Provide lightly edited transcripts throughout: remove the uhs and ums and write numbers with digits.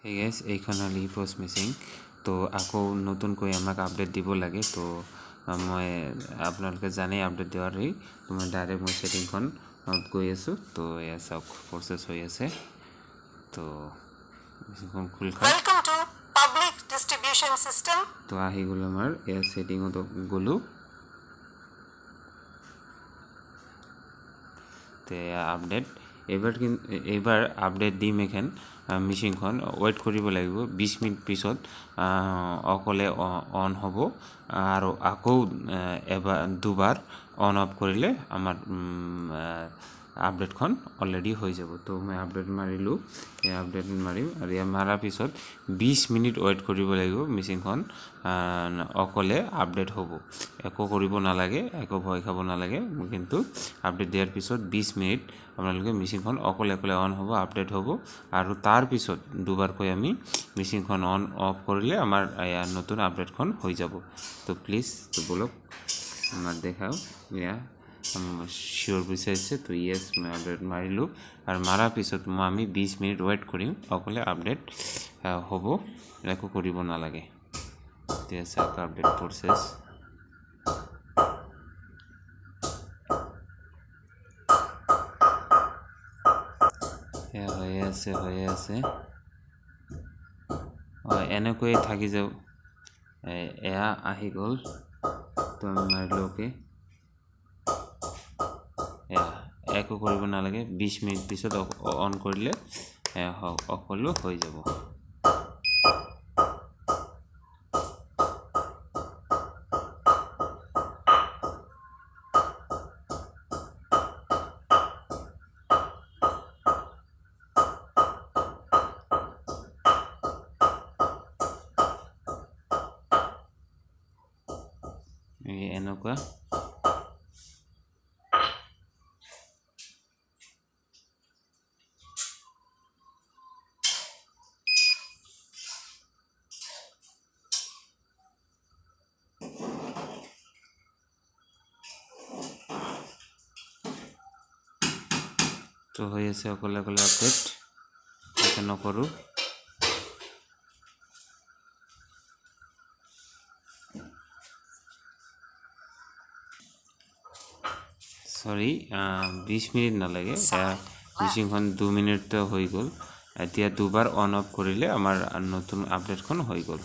Hey guys, এইখন হ'ল post Mising তো আকৌ নতুনকৈ আমাক আপডেট দিব লাগে তো মই আপোনালোকে জানেই আপডেট দিয়াৰ তো মই ডাইৰেক্ট মই সেটিংখন গৈ আছো তো এয়া চাওক প্ৰসেস হৈ আছে তো মিচিংখন খুল খাই Welcome to Public Distribution System তো আহি গ'ল আমাৰ এয়া সেটিংত গ'লো তে আপডেট এবাৰ আপডেট দিম এখন মেচিনখন ওয়েট কৰিব লাগিব 20 মিনিট পিছত অকলে অন হ'ব আৰু আকৌ এবাৰ দুবাৰ অন অফ কৰিলে আমাৰ আপডেটখন অলৰেডি হৈ যাব তো মই আপডেট মাৰিলো এই আপডেট মাৰিম আৰু ইয়া মাৰাৰ পিছত 20 মিনিট ওয়েট কৰিব লাগিব মেচিনখন অকলে আপডেট হ'ব একো কৰিব নালাগে একো ভয় খাব নালাগে কিন্তু আপডেট দিয়াৰ পিছত 20 মিনিট আপোনালোকে মেচিনখন অকলে অন হ'ব আপডেট হ'ব আৰু তাৰ পিছত দুবাৰকৈ আমি মেচিনখন অন অফ কৰিলে আমাৰ নতুন আপডেটখন হৈ যাব তো প্লিজ তো বলক আমাৰ দেখাও ইয়া শিওৰ বিচাৰিছে তো ইয়েস মই আপডেট মাৰিলো আৰু মাৰাৰ পিছত মই আমি 20 মিনিট ওয়েট কৰিম অকলে আপডেট হ'ব একো কৰিব নালাগে তেছা আপডেট প্ৰসেস হয়ে আছে এনেকৈ থাকি যাও এয়া আহি গ'ল তো আমি মাৰিলোকে একো কৰিব নালাগে 20 মিনিট পিছত অন কৰিলে অকলো হৈ যাব এনেকুৱা তো হৈ আছে অকলে আপডেট এটা নকৰো সরি 20 মিনিট নালাগে মেচিনখন 2 মিনিট হৈ গ'ল এতিয়া দুবাৰ অন অফ কৰিলে আমাৰ নতুন আপডেটখন হৈ গ'ল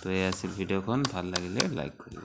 তো এই আছিল ভিডিওখন ভাল লাগিলে লাইক কৰিব